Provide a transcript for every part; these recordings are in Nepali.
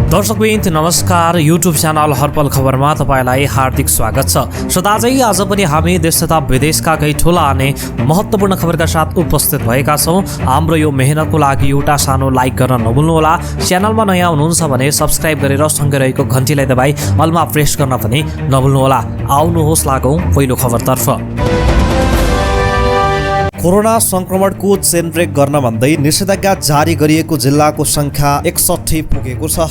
दर्शकवृन्द नमस्कार। युट्युब च्यानल हरपल खबरमा तपाईलाई हार्दिक स्वागत छ। सदाझै आज पनि हामी देश तथा विदेशका केही ठुला अनि महत्त्वपूर्ण खबरका साथ उपस्थित भएका छौँ। हाम्रो यो मेहनतको लागि एउटा सानो लाइक गर्न नभुल्नुहोला। च्यानलमा नयाँ हुनुहुन्छ भने सब्स्क्राइब गरेर सँगै रहेको घन्टीलाई दबाई अलमा प्रेस गर्न पनि नभुल्नुहोला। आउनुहोस् लागौँ पहिलो खबरतर्फ। कोरोना संक्रमणको चेन ब्रेक गर्न भन्दै निषेधाज्ञा जारी गरिएको जिल्लाको संख्या 61 पुगेको छ।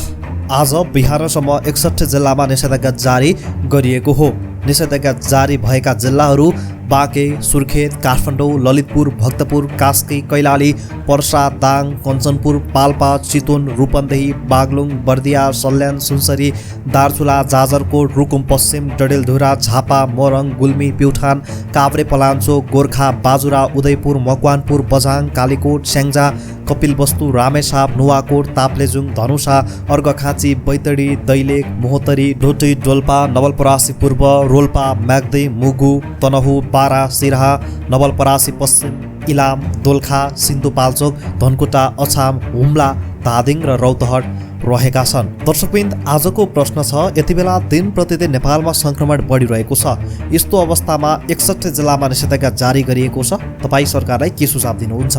आज बिहानसम्म 61 जिल्लामा निषेधाज्ञा जारी गरिएको हो। निषेधाज्ञा जारी भएका जिल्लाहरू बाँके, सुर्खेत, काठमाडौँ, ललितपुर, भक्तपुर, कास्की, कैलाली, पर्सा, दाङ, कञ्चनपुर, पाल्पा, चितवन, रूपन्देही, बागलुङ, बर्दिया, सल्यान, सुनसरी, दार्चुला, जाजरकोट, रुकुम पश्चिम, डडेलधुरा, झापा, मोरङ, गुल्मी, प्युठान, काभ्रे, पलाञ्चोक, गोर्खा, बाजुरा, उदयपुर, मकवानपुर, बझाङ, कालीकोट, स्याङ्जा, कपिलवस्तु, रामेछाप, नुवाकोट, ताप्लेजुङ, धनुषा, अर्घखाँची, बैतडी, दैलेख, मोहतरी, ढोटी, डोल्पा, नवलपरासी पूर्व, रोल्पा, म्याग्दी, मुगु, तनहु, बारा, सिराहा, नवलपरासी पश्चिम, इलाम, दोलखा, सिन्धुपाल्चोक, धनकुटा, अछाम, हुम्ला, धादिङ र रौतहट रहेका छन्। दर्शकवृन्द, आजको प्रश्न छ, यति बेला दिन प्रतिदिन नेपालमा संक्रमण बढिरहेको छ। यस्तो अवस्थामा 61 जिल्लामा निषेधाज्ञा जारी गरिएको छ। तपाईँ सरकारलाई के सुझाव दिनुहुन्छ?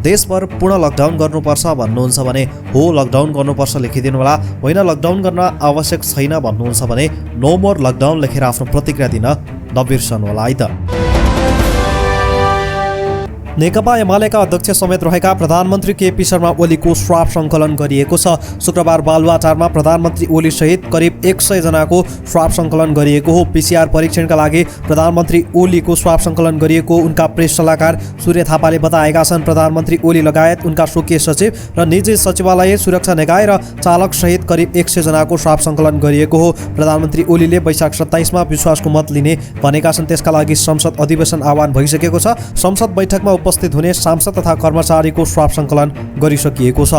देशभर पूर्ण लकडाउन गर्नुपर्छ भन्नुहुन्छ भने हो लकडाउन गर्नुपर्छ लेखिदिनु होला। होइन लकडाउन गर्न आवश्यक छैन भन्नुहुन्छ भने नो मोर लकडाउन लेखेर आफ्नो प्रतिक्रिया दिन नबिर्सनु होला है त। नेकपा एमालेका अध्यक्ष समेत रहेका प्रधानमन्त्री केपी शर्मा ओलीको श्राप सङ्कलन गरिएको छ। शुक्रबार बालुवाटारमा प्रधानमन्त्री ओली सहित करिब 100 जनाको श्राप सङ्कलन गरिएको हो। पीसीआर परीक्षणका लागि प्रधानमन्त्री ओलीको श्राप सङ्कलन गरिएको उनका प्रेस सल्लाहकार सूर्य थापाले बताएका छन्। प्रधानमन्त्री ओली लगायत उनका स्वकीय सचिव र निजी सचिवालय सुरक्षा निकाय र चालक सहित करिब 100 जनाको श्राप सङ्कलन गरिएको हो। प्रधानमन्त्री ओलीले वैशाख 27 मा विश्वासको मत लिने भनेका छन्। त्यसका लागि संसद अधिवेशन आह्वान भइसकेको छ। संसद बैठकमा उपस्थित हुने सांसद तथा कर्मचारीको श्राप सङ्कलन गरिसकिएको छ।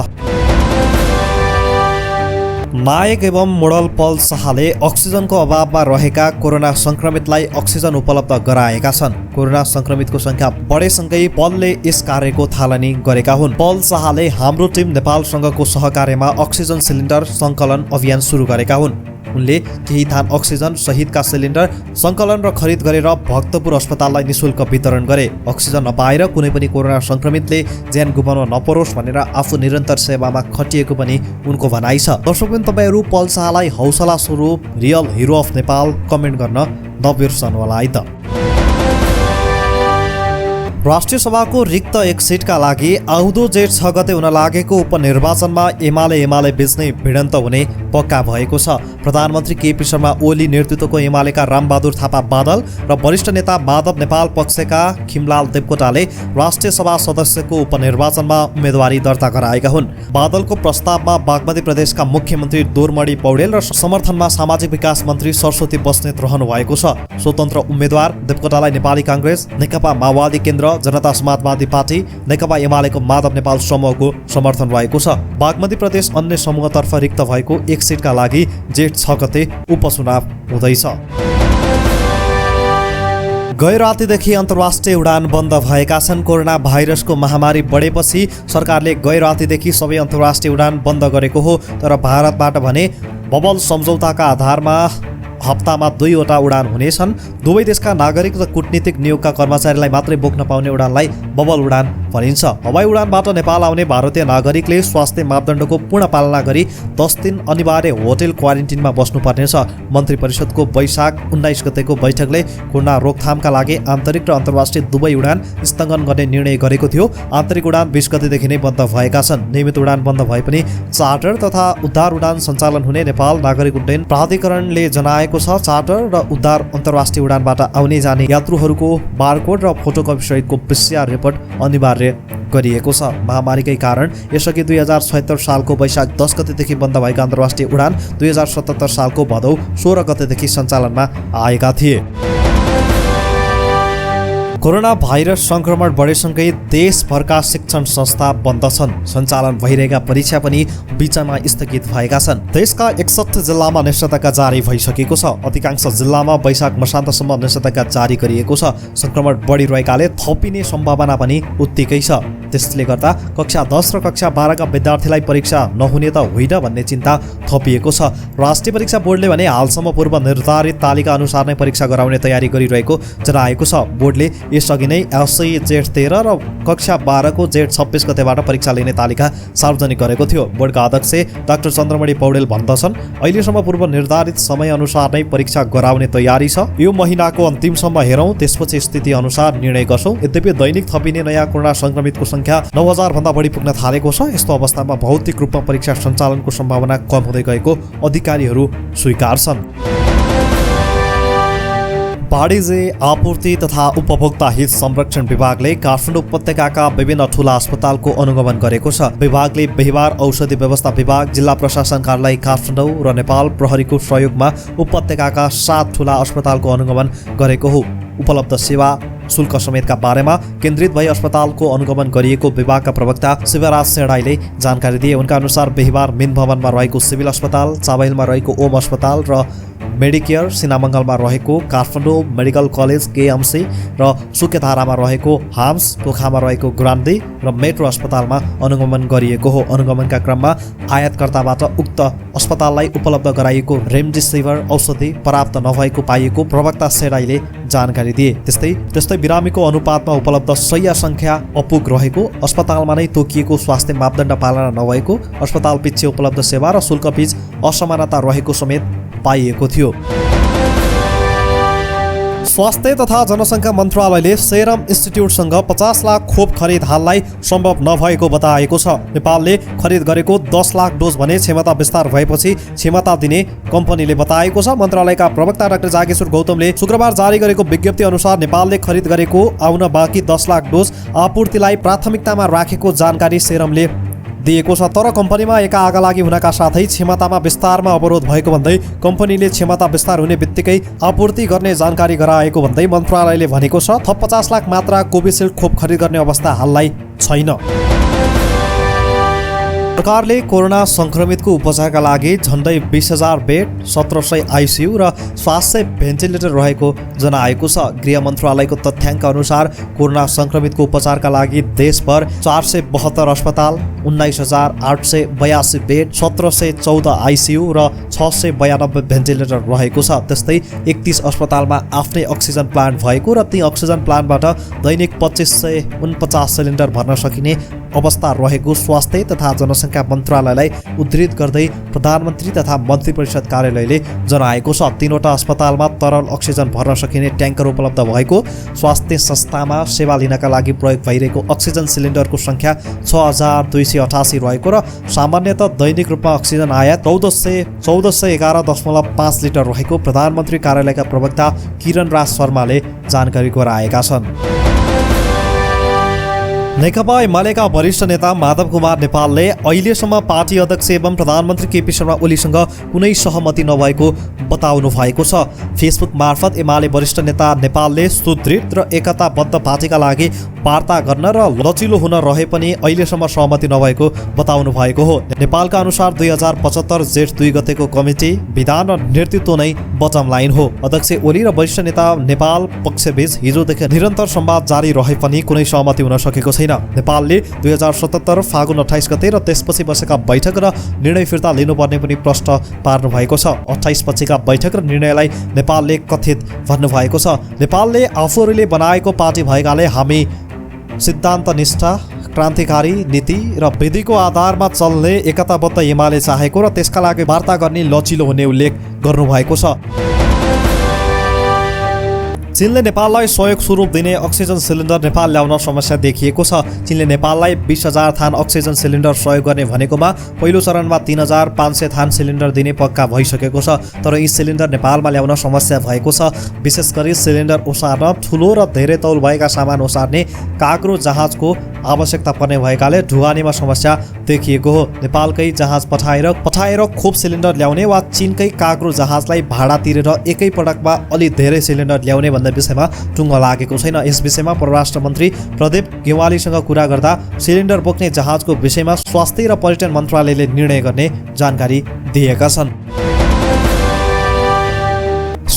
नायक एवं मोडल पल शाहले अक्सिजनको अभावमा रहेका कोरोना संक्रमितलाई अक्सिजन उपलब्ध गराएका छन्। कोरोना संक्रमितको संख्या बढेसँगै पलले यस कार्यको थालनी गरेका हुन्। पल शाहले हाम्रो टिम नेपालसँगको सहकार्यमा अक्सिजन सिलिन्डर सङ्कलन अभियान सुरु गरेका हुन्। उनले केही थान अक्सिजन सहितका सिलिन्डर सङ्कलन र खरिद गरेर भक्तपुर अस्पताललाई निशुल्क वितरण गरे। अक्सिजन नपाएर कुनै पनि कोरोना संक्रमितले ज्यान गुमाउन नपरोस् भनेर आफू निरन्तर सेवामा खटिएको पनि उनको भनाइ छ। दर्शकवृन्द, तपाईहरू पल शाहलाई हौसला स्वरूप real hero of Nepal comment गर्न नबिर्सनु होला है त। राष्ट्रिय सभाको रिक्त एक सिटका लागि आउँदो जेठ 6 गते हुन लागेको उपनिर्वाचनमा एमाले बीच नै भिडन्त हुने पक्का भएको छ। प्रधानमन्त्री केपी शर्मा ओली नेतृत्वको एमालेका रामबहादुर थापा बादल र वरिष्ठ नेता माधव नेपाल पक्षका खिमलाल देवकोटाले राष्ट्रिय सभा सदस्यको उपनिर्वाचनमा उम्मेदवारी दर्ता गराएका हुन्। बादलको प्रस्तावमा बागमती प्रदेशका मुख्यमन्त्री दोरमणि पौडेल र समर्थनमा सामाजिक विकास मन्त्री सरस्वती बस्नेत रहनु भएको छ। स्वतन्त्र उम्मेद्वार देवकोटालाई नेपाली काङ्ग्रेस, नेकपा माओवादी केन्द्र, जनता समाजवादी पार्टी, नेकपा एमालेको माधव नेपाल समूहको समर्थन रहेको छ। बागमती प्रदेश अन्य समूहतर्फ रिक्त भएको एक सिटका लागि जेठ 6 गते उपचुनाव हुँदैछ। गै रातिदेखि अन्तर्राष्ट्रिय उडान बन्द भएका छन्। कोरोना भाइरसको महामारी बढेपछि सरकारले गै रातिदेखि सबै अन्तर्राष्ट्रिय उडान बन्द गरेको हो। तर भारतबाट भने बबल सम्झौताका आधारमा हप्तामा 2 वटा उडान हुनेछन्। दुवै देशका नागरिक र कूटनीतिक नियोगका कर्मचारीलाई मात्रै बोक्न पाउने उडानलाई बबल उडान भनिन्छ। हवाई उडानबाट नेपाल आउने भारतीय नागरिकले स्वास्थ्य मापदण्डको पूर्ण पालना गरी 10 दिन अनिवार्य होटल क्वारेन्टिनमा बस्नुपर्नेछ। मन्त्री परिषदको वैशाख 19 गतेको बैठकले कोरोना रोकथामका लागि आन्तरिक र अन्तर्राष्ट्रिय दुवै उडान स्थगन गर्ने निर्णय गरेको थियो। आन्तरिक उडान 20 गतेदेखि नै बन्द भएका छन्। नियमित उडान बन्द भए पनि चार्टर तथा उद्धार उडान सञ्चालन हुने नेपाल नागरिक उड्डयन प्राधिकरणले जनाएको छ। चार्टर र उद्धार अन्तर्राष्ट्रिय उडानबाट आउने जाने यात्रुहरूको बारकोड र फोटोकपी सहितको PCR रिपोर्ट अनिवार्य गरिएको छ। महामारीकै कारण यसअघि 2076 सालको वैशाख 10 गतेदेखि बन्द भएका अन्तर्राष्ट्रिय उडान 2077 सालको भदौ 16 गतेदेखि सञ्चालनमा आएका थिए। कोरोना भाइरस संक्रमण बढेसँगै देशभरका शिक्षण संस्था बन्द छन्। सञ्चालन भइरहेका परीक्षा पनि बीचमा स्थगित भएका छन्। देशका 61 जिल्लामा निषेधाज्ञा जारी भइसकेको छ। अधिकांश जिल्लामा वैशाख मसान्तसम्म निषेधाज्ञा जारी गरिएको छ। संक्रमण बढिरहेकाले थपिने सम्भावना पनि उत्तिकै छ। त्यसले गर्दा कक्षा 10 र कक्षा 12 का विद्यार्थीलाई परीक्षा नहुने त होइन भन्ने चिन्ता थपिएको छ। राष्ट्रिय परीक्षा बोर्डले भने हालसम्म पूर्व निर्धारित तालिका अनुसार नै परीक्षा गराउने तयारी गरिरहेको जनाएको छ। बोर्डले यसअघि नै एसई जेठ 13 र कक्षा 12 को जेठ 26 गतेबाट परीक्षा लिने तालिका सार्वजनिक गरेको थियो। बोर्डका अध्यक्ष डाक्टर चन्द्रमणि पौडेल भन्दछन्, अहिलेसम्म पूर्व निर्धारित समय अनुसार नै परीक्षा गराउने तयारी छ। यो महिनाको अन्तिमसम्म हेरौँ, त्यसपछि स्थिति अनुसार निर्णय गर्छौँ। यद्यपि दैनिक थपिने नयाँ कोरोना संक्रमितको संख्या 9000 भन्दा बढी पुग्न थालेको छ। यस्तो अवस्थामा भौतिक रूपमा परीक्षा सञ्चालनको सम्भावना कम हुँदै गएको अधिकारीहरू स्वीकार्छन्। वाणिज्य आपूर्ति तथा उपभोक्ता हित संरक्षण विभागले काठमाडौँ उपत्यकाका विभिन्न ठूला अस्पतालको अनुगमन गरेको छ। विभागले बिहीबार औषधि व्यवस्था विभाग, जिल्ला प्रशासन कार्यालय काठमाडौँ र नेपाल प्रहरीको सहयोगमा उपत्यकाका 7 ठूला अस्पतालको अनुगमन गरेको हो। उपलब्ध सेवा शुल्क समेतका बारेमा केन्द्रित भई अस्पतालको अनुगमन गरिएको विभागका प्रवक्ता शिवराज सेडाईले जानकारी दिए। उनका अनुसार बिहीबार मिन भवनमा रहेको सिभिल अस्पताल, चाबहिलमा रहेको ओम अस्पताल र मेडिकेयर, सिनामङ्गलमा रहेको काठमाडौँ मेडिकल कलेज केएमसी र सुकेधारामा रहेको हाम्स, पोखामा रहेको ग्रान्डी र मेट्रो अस्पतालमा अनुगमन गरिएको हो। अनुगमनका क्रममा आयातकर्ताबाट उक्त अस्पताललाई उपलब्ध गराइएको रेमडेसिभिर औषधि पर्याप्त नभएको पाइएको प्रवक्ता सेडाईले जानकारी दिए। त्यस्तै बिरामीको अनुपातमा उपलब्ध शय्या सङ्ख्या अपुग रहेको, अस्पतालमा नै तोकिएको स्वास्थ्य मापदण्ड पालना नभएको, अस्पताल पछि उपलब्ध सेवा र शुल्क बीच असमानता रहेको समेत पाइएको थियो। स्वास्थ्य तथा जनसङ्ख्या मन्त्रालयले सेरम इन्स्टिच्युटसँग 50 लाख खोप खरिद हाललाई सम्भव नभएको बताएको छ। नेपालले खरिद गरेको 10 लाख डोज भने क्षमता विस्तार भएपछि क्षमता दिने कम्पनीले बताएको छ। मन्त्रालयका प्रवक्ता डाक्टर जागेश्वर गौतमले शुक्रबार जारी गरेको विज्ञप्ति अनुसार नेपालले खरिद गरेको आउन बाँकी 10 लाख डोज आपूर्तिलाई प्राथमिकतामा राखेको जानकारी सेरमले दिएको छ। तर कम्पनीमा एका आगालागी हुनका साथै क्षमतामा विस्तारमा अवरोध भएको भन्दै कम्पनीले क्षमता विस्तार हुने बित्तिकै आपूर्ति गर्ने जानकारी गराएको भन्दै मन्त्रालयले भनेको छ। थप 50 लाख मात्रा कोभिसिल्ड खोप खरिद गर्ने अवस्था हाललाई छैन। सरकारले कोरोना संक्रमितको उपचारका लागि झन्डै 20,000 बेड, 1700 आइसियु र 700 भेन्टिलेटर रहेको जनाएको छ। गृह मन्त्रालयको तथ्याङ्क अनुसार कोरोना संक्रमितको उपचारका लागि देशभर 472 अस्पताल, 19,882 बेड, 1714 आइसियु र 692 भेन्टिलेटर रहेको छ। त्यस्तै 31 अस्पतालमा आफ्नै अक्सिजन प्लान्ट भएको र ती अक्सिजन प्लान्टबाट दैनिक 2549 सिलिन्डर भर्न सकिने अवस्था रहेको स्वास्थ्य तथा जनसङ्ख्या मन्त्रालयलाई उद्धृत गर्दै प्रधानमन्त्री तथा मन्त्री परिषद कार्यालयले जनाएको छ। 3वटा अस्पतालमा तरल अक्सिजन भर्न सकिने ट्याङ्कर उपलब्ध भएको, स्वास्थ्य संस्थामा सेवा लिनका लागि प्रयोग भइरहेको अक्सिजन सिलिन्डरको सङ्ख्या 6,288 रहेको र सामान्यतः दैनिक रूपमा अक्सिजन आयात 1411.5 लिटर रहेको प्रधानमन्त्री कार्यालयका प्रवक्ता किरण राज शर्माले जानकारी गराएका छन्। नेकपा एमालेका वरिष्ठ नेता माधव कुमार नेपालले अहिलेसम्म पार्टी अध्यक्ष एवं प्रधानमन्त्री केपी शर्मा ओलीसँग कुनै सहमति नभएको बताउनु भएको छ। फेसबुक मार्फत एमाले वरिष्ठ नेता नेपालले सुदृढ र एकताबद्ध पार्टीका लागि वार्ता गर्न र लचिलो हुन रहे पनि अहिलेसम्म सहमति नभएको बताउनु भएको हो। नेपालका अनुसार 2075 जेठ 2 गतेको कमिटी विधान र नेतृत्व नै बटम लाइन हो। अध्यक्ष ओली र वरिष्ठ नेता नेपाल पक्षबीच हिजोदेखि निरन्तर संवाद जारी रहे पनि कुनै सहमति हुन सकेको छैन। नेपालले 2077 फागुन 28 गते र त्यसपछि बसेका बैठक र निर्णय फिर्ता लिनुपर्ने पनि प्रश्न पार्नु भएको छ। 28 पछिका बैठक र निर्णयलाई नेपालले कथित भन्नुभएको छ। नेपालले आफूहरूले बनाएको पार्टी भएकाले हामी सिद्धान्तनिष्ठ, क्रान्तिकारी नीति र विधिको आधारमा चल्ने एकताबद्ध एमाले चाहेको र त्यसका लागि वार्ता गर्ने लचिलो हुने उल्लेख गर्नुभएको छ। चीनले नेपाललाई सहयोग स्वरूप दिने अक्सिजन सिलिन्डर नेपाल ल्याउन समस्या देखिएको छ। चीनले नेपाललाई 20,000 थान अक्सिजन सिलिन्डर सहयोग गर्ने भनेकोमा पहिलो चरणमा 3,500 थान सिलिन्डर दिने पक्का भइसकेको छ। तर यी सिलिन्डर नेपालमा ल्याउन समस्या भएको छ। विशेष गरी सिलिन्डर ओसार्न ठुलो र धेरै तौल भएका सामान ओसार्ने काग्रो जहाजको आवश्यकता पर्ने भएकाले ढुवानीमा समस्या देखिएको हो। नेपालकै जहाज पठाएर खोप सिलिन्डर ल्याउने वा चीनकै काग्रो जहाजलाई भाडा तिरेर एकै पटकमा अलि धेरै सिलिन्डर ल्याउने भन्ने विषयमा टुङ्गो लागेको छैन। यस विषयमा परराष्ट्र मन्त्री प्रदीप गेवालीसँग कुरा गर्दा सिलिन्डर बोक्ने जहाजको विषयमा स्वास्थ्य र पर्यटन मन्त्रालयले निर्णय गर्ने जानकारी दिएका छन्।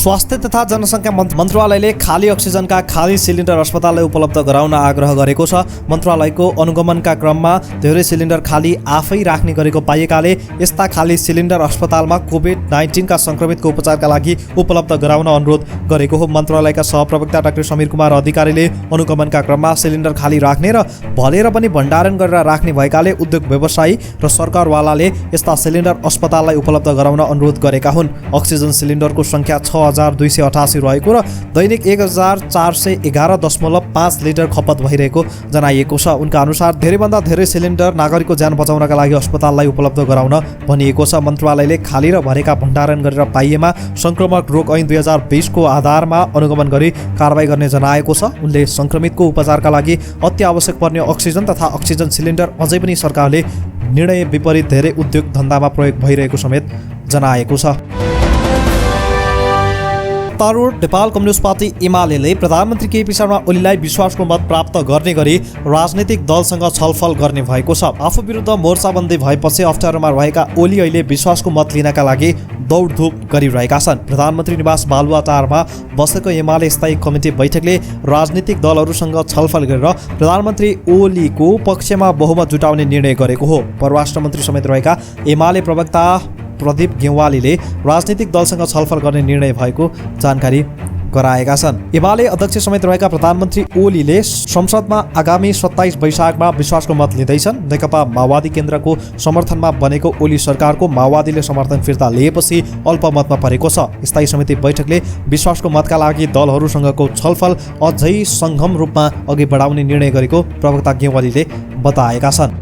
स्वास्थ्य तथा जनसङ्ख्या मन्त्रालयले खाली अक्सिजनका खाली सिलिन्डर अस्पताललाई उपलब्ध गराउन आग्रह गरेको छ। मन्त्रालयको अनुगमनका क्रममा धेरै सिलिन्डर खाली आफै राख्ने गरेको पाइएकाले यस्ता खाली सिलिन्डर अस्पतालमा कोभिड-19 का सङ्क्रमितको उपचारका लागि उपलब्ध गराउन अनुरोध गरेको हो। मन्त्रालयका सहप्रवक्ता डाक्टर समीर कुमार अधिकारीले अनुगमनका क्रममा सिलिन्डर खाली राख्ने र भलेर पनि भण्डारण गरेर राख्ने भएकाले उद्योग व्यवसायी र सरकारवालाले यस्ता सिलिन्डर अस्पताललाई उपलब्ध गराउन अनुरोध गरेका हुन्। अक्सिजन सिलिन्डरको सङ्ख्या 6288 रहेको र दैनिक 1411.5 लिटर खपत भइरहेको जनाइएको छ। उनका अनुसार धेरैभन्दा धेरै सिलिन्डर नागरिकको ज्यान बचाउनका लागि अस्पताललाई उपलब्ध गराउन भनिएको छ। मन्त्रालयले खाली र भरेका भण्डारण गरेर पाइएमा सङ्क्रमक रोग ऐन 2020 को आधारमा अनुगमन गरी कारबाही गर्ने जनाएको छ। उनले सङ्क्रमितको उपचारका लागि अति आवश्यक पर्ने अक्सिजन तथा अक्सिजन सिलिन्डर अझै पनि सरकारले निर्णय विपरीत धेरै उद्योग धन्दामा प्रयोग भइरहेको समेत जनाएको छ। सत्तारूढ नेपाल कम्युनिस्ट पार्टी एमाले प्रधानमन्त्री केपी शर्मा ओलीलाई विश्वासको मत प्राप्त गर्ने गरी राजनीतिक दलसँग छलफल गर्ने भएको छ। आफू विरुद्ध मोर्चाबन्दी भएपछि अप्ठ्यारोमा रहेका ओली अहिले विश्वासको मत लिनका लागि दौडधुप गरिरहेका छन्। प्रधानमन्त्री निवास बालुवाटारमा बसेको एमाले स्थायी कमिटी बैठकले राजनीतिक दलहरूसँग छलफल गरेर प्रधानमन्त्री ओलीको पक्षमा बहुमत जुटाउने निर्णय गरेको हो। परराष्ट्र मन्त्री समेत रहेका एमाले प्रवक्ता प्रदीप गेवालीले राजनीतिक दलसँग छलफल गर्ने निर्णय भएको जानकारी गराएका छन्। एमाले अध्यक्ष समेत रहेका प्रधानमन्त्री ओलीले संसदमा आगामी 27 वैशाखमा विश्वासको मत लिँदैछन्। नेकपा माओवादी केन्द्रको समर्थनमा बनेको ओली सरकारको माओवादीले समर्थन फिर्ता लिएपछि अल्पमतमा परेको छ। स्थायी समिति बैठकले विश्वासको मतका लागि दलहरूसँगको छलफल अझै सङ्गम रूपमा अघि बढाउने निर्णय गरेको प्रवक्ता गेवालीले बताएका छन्।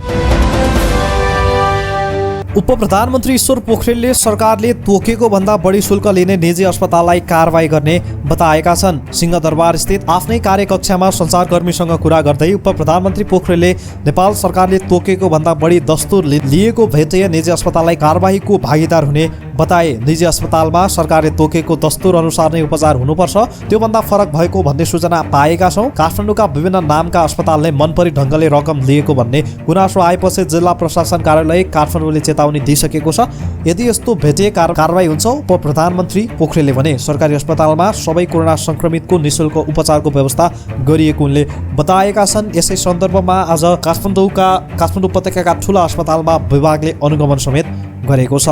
उपप्रधानमन्त्री ईश्वर पोखरेलले सरकारले तोकेको भन्दा बढी शुल्क लिने निजी अस्पताललाई कारबाही गर्ने बताएका छन्। सिंहदरबार स्थित आफ्नै कार्यकक्षामा सञ्चारकर्मीसँग कुरा गर्दै उपप्रधानमन्त्री पोखरेलले नेपाल सरकारले तोकेको भन्दा बढी दस्तुर लिएको भेटिए निजी अस्पताललाई कारबाहीको भागीदार हुने बताए। निजी अस्पतालमा सरकारले तोकेको दस्तुर अनुसार नै उपचार हुनुपर्छ, त्योभन्दा फरक भएको भन्ने सूचना पाएका छौँ। काठमाडौँका विभिन्न नामका अस्पतालले मनपरी ढङ्गले रकम लिएको भन्ने गुनासो आएपछि जिल्ला प्रशासन कार्यालय काठमाडौँले चेतावनी दिइसकेको छ। यदि यस्तो भेटिए कारबाही हुन्छ। उपप्रधानमन्त्री पोखरेलले भने सरकारी अस्पतालमा सबै कोरोना सङ्क्रमितको निःशुल्क उपचारको व्यवस्था गरिएको उनले बताएका छन्। यसै सन्दर्भमा आज काठमाडौँ उपत्यकाका ठुला अस्पतालमा विभागले अनुगमन समेत गरेको छ।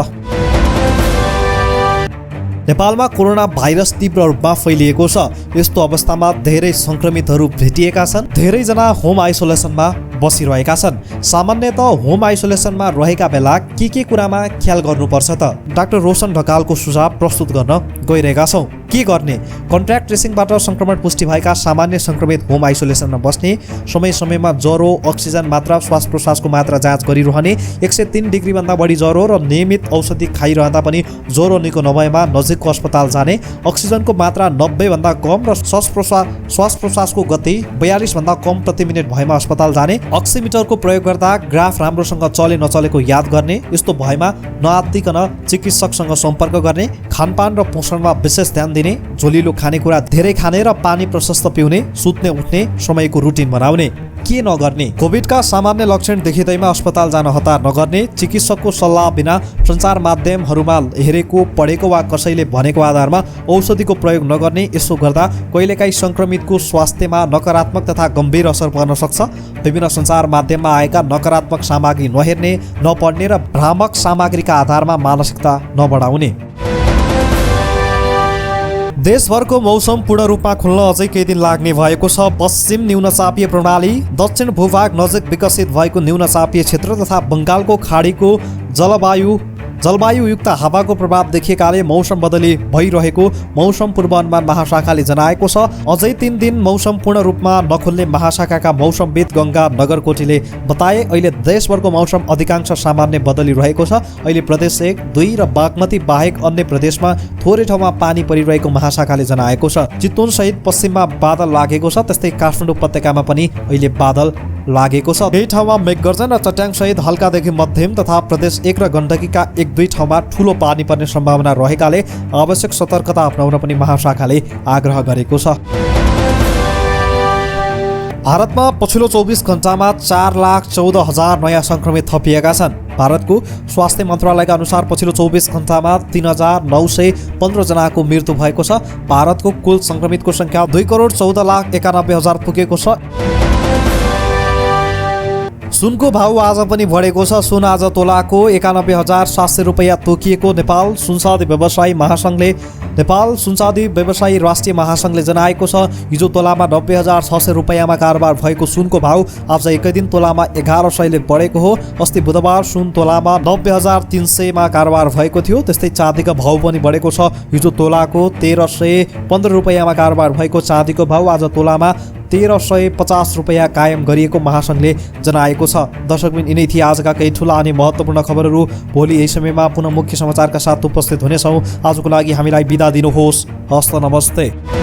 नेपालमा कोरोना भाइरस तीव्र रूपमा फैलिएको छ। यस्तो अवस्थामा धेरै सङ्क्रमितहरू भेटिएका छन्। धेरैजना होम आइसोलेसनमा बसिरहेका छन्। सामान्यतः होम आइसोलेसनमा रहेका बेला के कुरामा ख्याल गर्नुपर्छ त डाक्टर रोशन ढकालको सुझाव प्रस्तुत गर्न गइरहेका छौँ। के गर्ने? कन्ट्याक्ट ट्रेसिङबाट सङ्क्रमण पुष्टि भएका सामान्य सङ्क्रमित होम आइसोलेसनमा बस्ने, समय समयमा ज्वरो, अक्सिजन मात्रा, श्वास प्रश्वासको मात्रा जाँच गरिरहने, 103 डिग्रीभन्दा बढी ज्वरो र नियमित औषधि खाइरहँदा पनि ज्वरो निको नभएमा नजिकको अस्पताल जाने, अक्सिजनको मात्रा 90 भन्दा कम र श्वास प्रश्वासको गति 42 भन्दा कम प्रति मिनट भएमा अस्पताल जाने, अक्सिमिटरको प्रयोग गर्दा ग्राफ राम्रोसँग चले नचलेको याद गर्ने, यस्तो भएमा नआत्तिकन चिकित्सकसँग सम्पर्क गर्ने, खानपान र पोषणमा विशेष ध्यान दिने, झोलिलो खानेकुरा धेरै खाने र पानी प्रशस्त पिउने, सुत्ने उठ्ने समयको रुटिन बनाउने। के नगर्ने? कोभिडका सामान्य लक्षण देखिँदैमा अस्पताल जान हतार नगर्ने, चिकित्सकको सल्लाह बिना सञ्चार माध्यमहरूमा हेरेको पढेको वा कसैले भनेको आधारमा औषधिको प्रयोग नगर्ने। यसो गर्दा कहिलेकाहीँ सङ्क्रमितको स्वास्थ्यमा नकारात्मक तथा गम्भीर असर पर्न सक्छ। विभिन्न सञ्चार माध्यममा आएका नकारात्मक सामग्री नहेर्ने, नपढ्ने र भ्रामक सामग्रीका आधारमा मानसिकता नबढाउने। देशभरको मौसम पूर्ण रूपमा खुल्न अझै केही दिन लाग्ने भएको छ। पश्चिम न्यूनचापीय प्रणाली, दक्षिण भूभाग नजिक विकसित भएको न्यूनचापीय क्षेत्र तथा बङ्गालको खाडीको जलवायुयुक्त हावाको प्रभाव देखिएकाले मौसम बदली भइरहेको मौसम पूर्वानुमान महाशाखाले जनाएको छ। अझै 3 दिन मौसम पूर्ण रूपमा नखुल्ने महाशाखाका मौसमविद गङ्गा नगरकोटीले बताए। अहिले देशभरको मौसम अधिकांश सामान्य बदली रहेको छ। अहिले प्रदेश 1, 2 र बागमती बाहेक अन्य प्रदेशमा थोरै ठाउँमा पानी परिरहेको महाशाखाले जनाएको छ। चितवन सहित पश्चिममा बादल लागेको छ। त्यस्तै काठमाडौँ उपत्यकामा पनि अहिले बादल लागेको छ। केही ठाउँमा मेघगर्जन र चट्याङ सहित हल्कादेखि मध्यम तथा प्रदेश 1 र गण्डकीका 1-2 ठाउँमा ठूलो पानी पर्ने सम्भावना रहेकाले आवश्यक सतर्कता अपनाउन पनि महाशाखाले आग्रह गरेको छ। भारतमा पछिल्लो 24 घण्टामा 4,14,000 नयाँ सङ्क्रमित थपिएका छन्। भारतको स्वास्थ्य मन्त्रालयका अनुसार पछिल्लो 24 घण्टामा 3,915 जनाको मृत्यु भएको छ। भारतको कुल सङ्क्रमितको सङ्ख्या 2,14,91,000 पुगेको छ। सुनको भाउ आज पनि बढेको छ। सुन आज तोलाको 91,700 रुपियाँ तोकिएको नेपाल सुनचाँदी व्यवसायी महासङ्घले राष्ट्रिय महासङ्घले जनाएको छ। हिजो तोलामा 90,600 रुपियाँमा कारोबार भएको सुनको भाउ आज एकै दिन तोलामा 1,100ले बढेको हो। अस्ति बुधबार सुन तोलामा 90,300मा कारोबार भएको थियो। त्यस्तै चाँदीको भाउ पनि बढेको छ। हिजो तोलाको 1,315 रुपियाँमा कारोबार भएको चाँदीको भाउ आज तोलामा 1,350 रुपियाँ कायम गरिएको महासङ्घले जनाएको छ। दर्शकबिन, यिनै थिए आजका केही ठुला अनि महत्त्वपूर्ण खबरहरू। भोलि यही समयमा पुनः मुख्य समाचारका साथ उपस्थित हुनेछौँ। आजको लागि हामीलाई बिदा दिनुहोस्। हस्त नमस्ते।